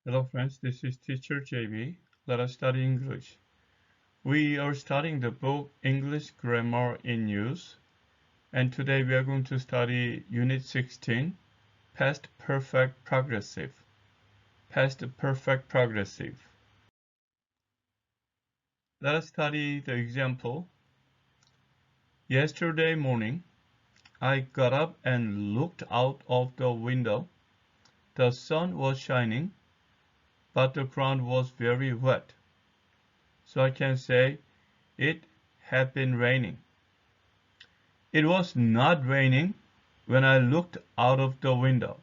Hello friends, this is teacher JB. Let us study English. We are studying the book English Grammar in Use, and today we are going to study Unit 16, Past Perfect Progressive. Past Perfect Progressive. Let us study the example. Yesterday morning, I got up and looked out of the window. The sun was shining, but the ground was very wet. So I can say it had been raining. It was not raining when I looked out of the window.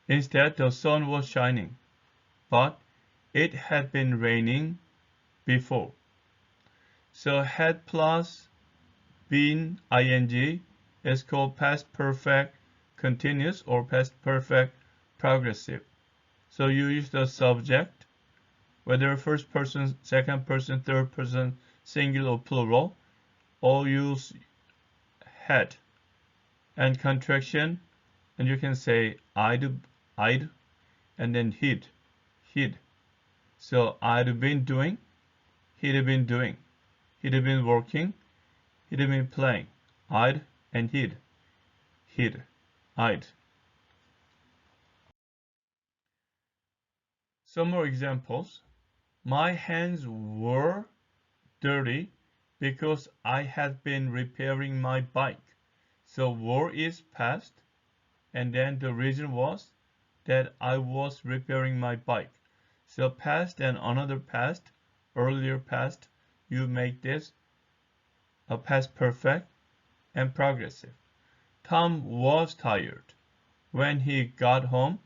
Instead, the sun was shining, but it had been raining before. So had plus been ing is called past perfect continuous or past perfect progressive. So you use the subject, whether first person, second person, third person, singular or plural, all use had. And contraction, and you can say I'd, and then he'd. So I'd been doing, he'd been doing, he'd been working, he'd been playing. I'd and he'd, I'd. Some more examples. My hands were dirty because I had been repairing my bike. So were is past, and then the reason was that I was repairing my bike. So past and another past, earlier past, you make this a past perfect and progressive. Tom was tired when he got home,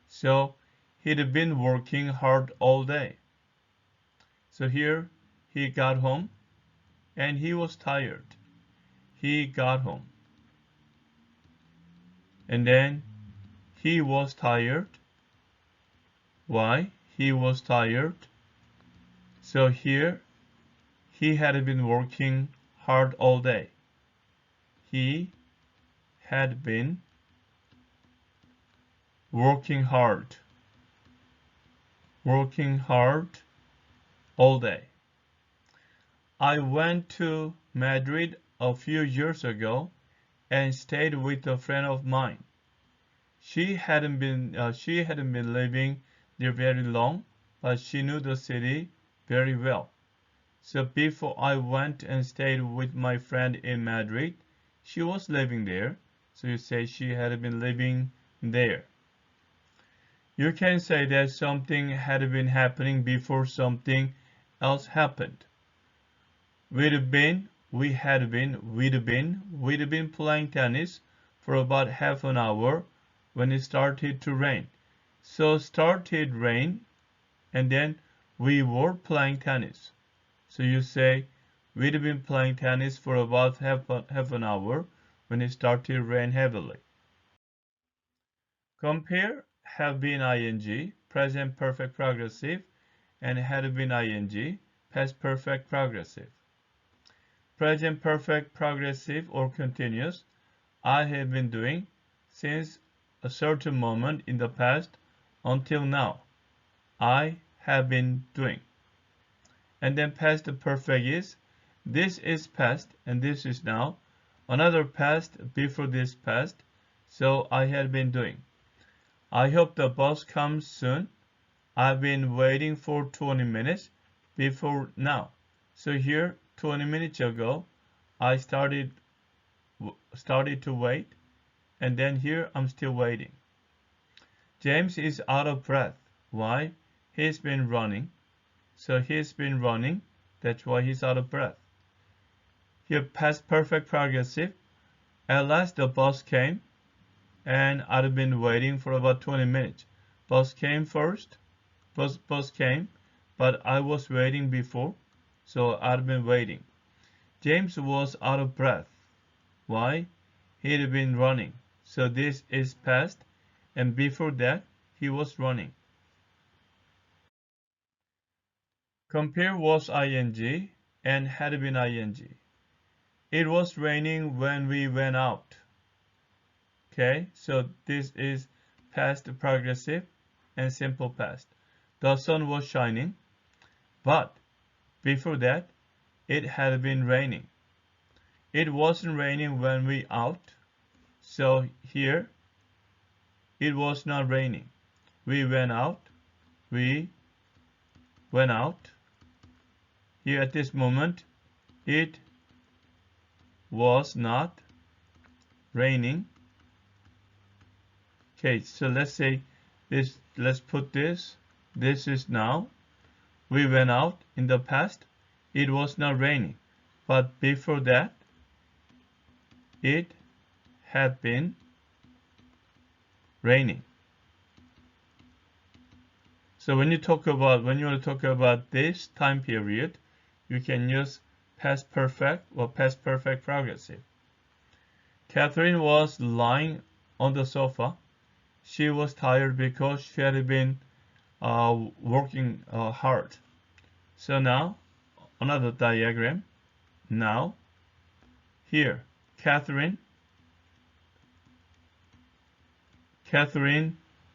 so he'd been working hard all day. So here he got home and he was tired. He got home. And then he was tired. Why? He was tired. So here he had been working hard all day. He had been working hard all day. I went to Madrid a few years ago and stayed with a friend of mine. She hadn't been living there very long, but she knew the city very well. So before I went and stayed with my friend in Madrid, she was living there. So you say she had been living there. You can say that something had been happening before something else happened. We'd been playing tennis for about half an hour when it started to rain. So started rain and then we were playing tennis. So you say we'd been playing tennis for about half an hour when it started to rain heavily. Compare have been ing, present perfect progressive, and had been ing, past perfect progressive. Present perfect progressive or continuous, I have been doing since a certain moment in the past until now. I have been doing. And then past perfect is, this is past and this is now. Another past before this past, so I had been doing. I hope the bus comes soon. I've been waiting for 20 minutes before now. So here, 20 minutes ago, I started to wait, and then here I'm still waiting. James is out of breath. Why? He's been running. So he's been running. That's why he's out of breath. Here, past perfect progressive. At last the bus came, and I'd been waiting for about 20 minutes. Bus came first. Bus came, but I was waiting before, so I'd been waiting. James was out of breath. Why? He'd been running. So this is past, and before that, he was running. Compare was ing and had been ing. It was raining when we went out. Okay, so this is past progressive, and simple past. The sun was shining, but before that, it had been raining. It wasn't raining when we out, so here, it was not raining. We went out, we went out. Here at this moment, it was not raining. Okay, so let's say this, let's put this. This is now. We went out in the past. It was not raining. But before that, it had been raining. So when you want to talk about this time period, you can use past perfect or past perfect progressive. Catherine was lying on the sofa. She was tired because she had been working hard. So now, another diagram. Now, here, Catherine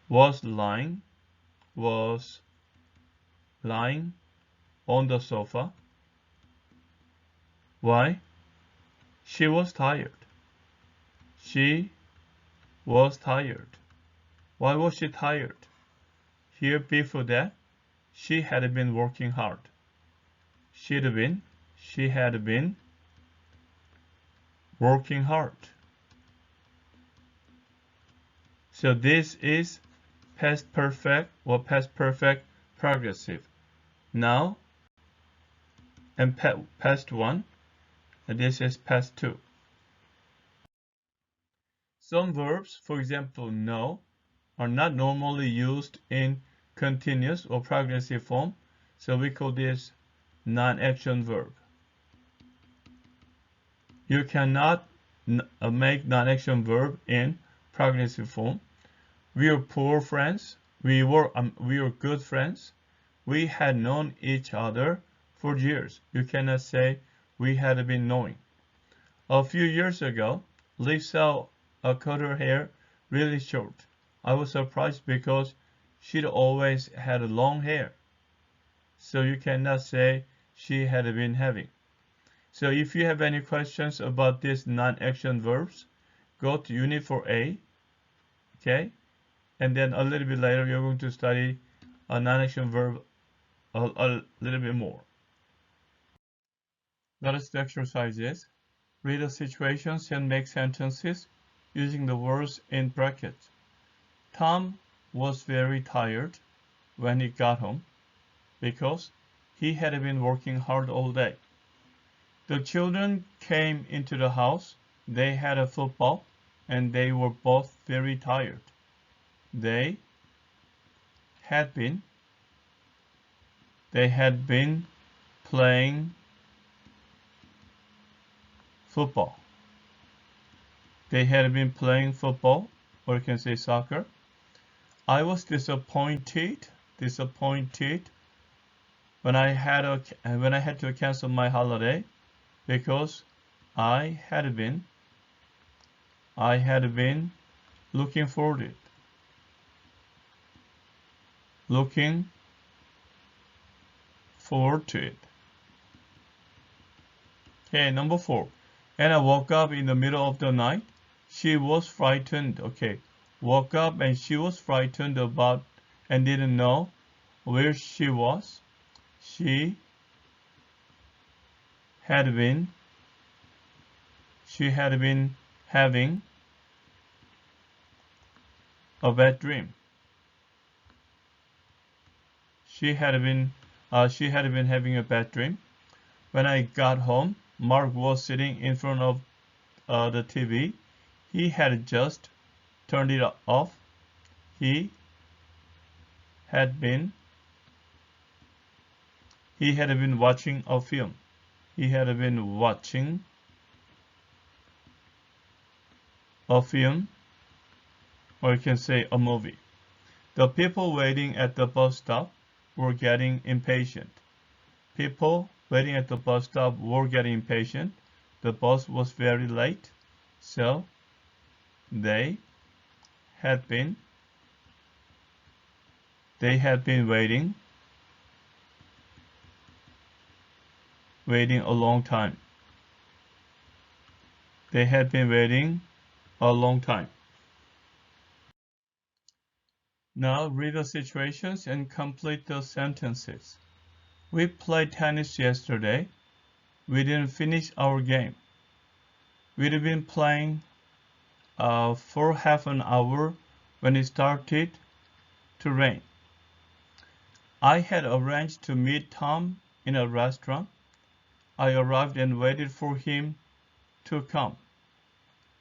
was lying on the sofa. Why? She was tired. She was tired. Why was she tired? Here before that, she had been working hard. She had been working hard. So this is past perfect or past perfect progressive. Now, and past 1, and this is past 2. Some verbs, for example, know, are not normally used in continuous or progressive form, so we call this non-action verb. You cannot make non-action verb in progressive form. We are poor friends. We were good friends. We had known each other for years. You cannot say we had been knowing. A few years ago, Lisa cut her hair really short. I was surprised because she'd always had long hair. So you cannot say she had been having. So if you have any questions about these non-action verbs, go to Unit 4A, okay? And then a little bit later, you're going to study a non-action verb a little bit more. Notice the exercises. Read the situations and make sentences using the words in brackets. Tom was very tired when he got home because he had been working hard all day. The children came into the house. They had a football and they were both very tired. They had been playing football. They had been playing football, or you can say soccer. I was disappointed when I had to cancel my holiday because I had been looking forward to it. Okay, number 4. And I woke up in the middle of the night. She was frightened. Okay, woke up and she was frightened about and didn't know where she was. She had been having a bad dream. She had been having a bad dream. When I got home, Mark was sitting in front of the TV. He had just turned it off. He had been watching a film. He had been watching a film, or you can say a movie. The people waiting at the bus stop were getting impatient. People waiting at the bus stop were getting impatient. The bus was very late, so they had been They had been waiting a long time. They had been waiting a long time. Now read the situations and complete the sentences. We played tennis yesterday. We didn't finish our game. We'd been playing for half an hour when it started to rain. I had arranged to meet Tom in a restaurant. I arrived and waited for him to come.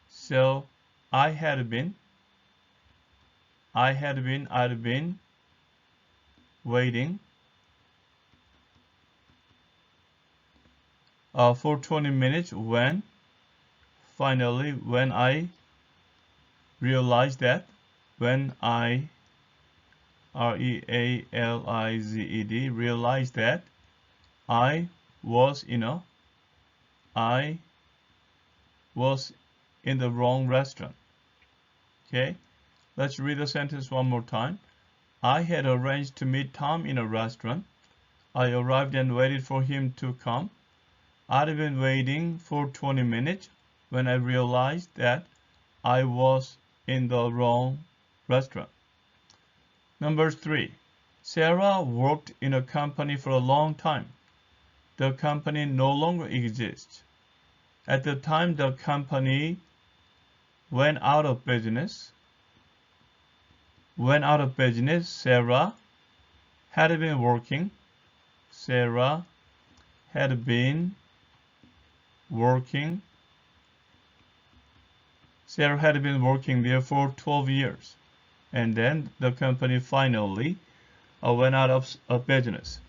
So I'd been waiting for 20 minutes when I realized that realized that I was in the wrong restaurant. Okay, let's read the sentence one more time. I had arranged to meet Tom in a restaurant. I arrived and waited for him to come. I'd been waiting for 20 minutes when I realized that I was in the wrong restaurant. Number 3. Sarah worked in a company for a long time. The company no longer exists. At the time the company went out of business, Sarah had been working there for 12 years. And then the company finally went out of business.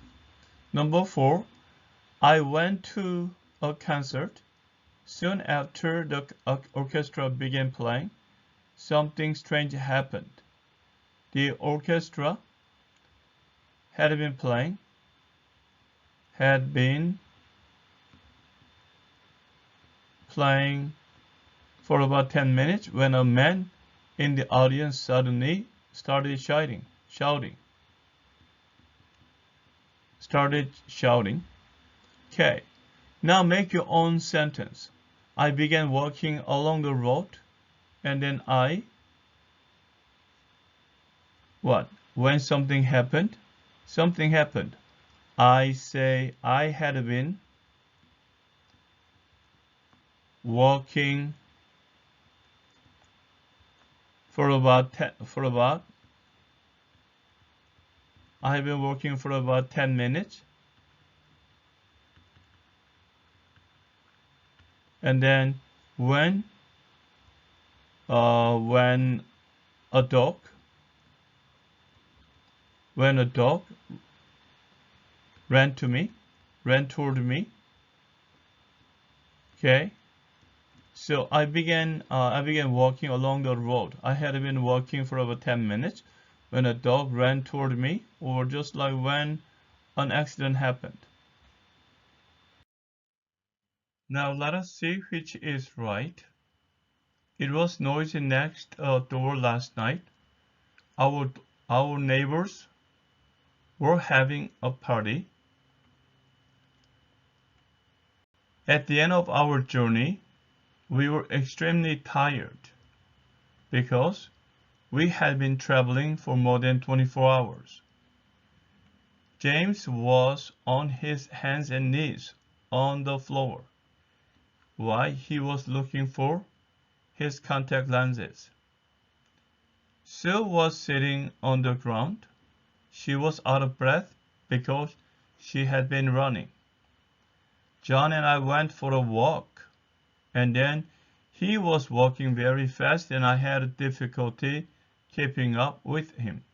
Number 4. I went to a concert. Soon after the orchestra began playing, something strange happened. The orchestra had been playing for about 10 minutes when a man in the audience suddenly started shouting. Okay, now make your own sentence. I began walking along the road, and then when something happened. I say I had been walking for about 10 minutes. And then when a dog ran toward me. Okay, so I began walking along the road. I had been walking for over 10 minutes when a dog ran toward me, or just like when an accident happened. Now let us see which is right. It was noisy next door last night. Our neighbors were having a party. At the end of our journey, we were extremely tired because we had been traveling for more than 24 hours. James was on his hands and knees on the floor. Why? He was looking for his contact lenses. Sue was sitting on the ground. She was out of breath because she had been running. John and I went for a walk, and then he was walking very fast and I had difficulty keeping up with him.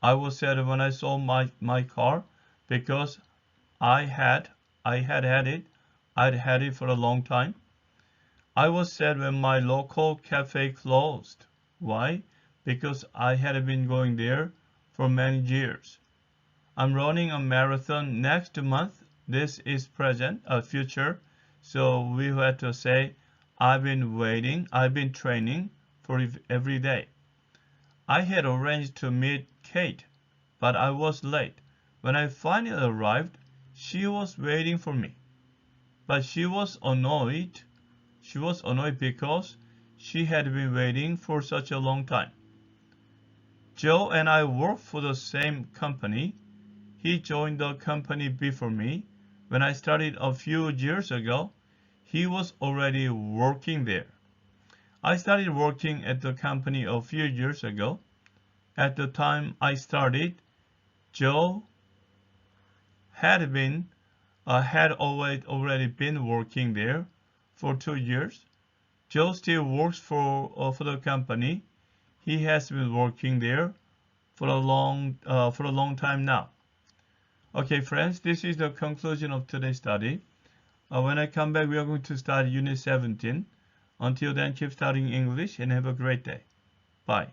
I was sad when I saw my car because I'd had it for a long time. I was sad when my local cafe closed. Why? Because I had been going there for many years. I'm running a marathon next month. This is future. So we had to say, I've been training for every day. I had arranged to meet Kate, but I was late. When I finally arrived, she was waiting for me. But she was annoyed. She was annoyed because she had been waiting for such a long time. Joe and I work for the same company. He joined the company before me. When I started a few years ago, he was already working there. I started working at the company a few years ago. At the time I started, Joe had already been working there for 2 years. Joe still works for the company. He has been working there for a long time now. Okay, friends, this is the conclusion of today's study. When I come back, we are going to start Unit 17. Until then, keep studying English and have a great day. Bye.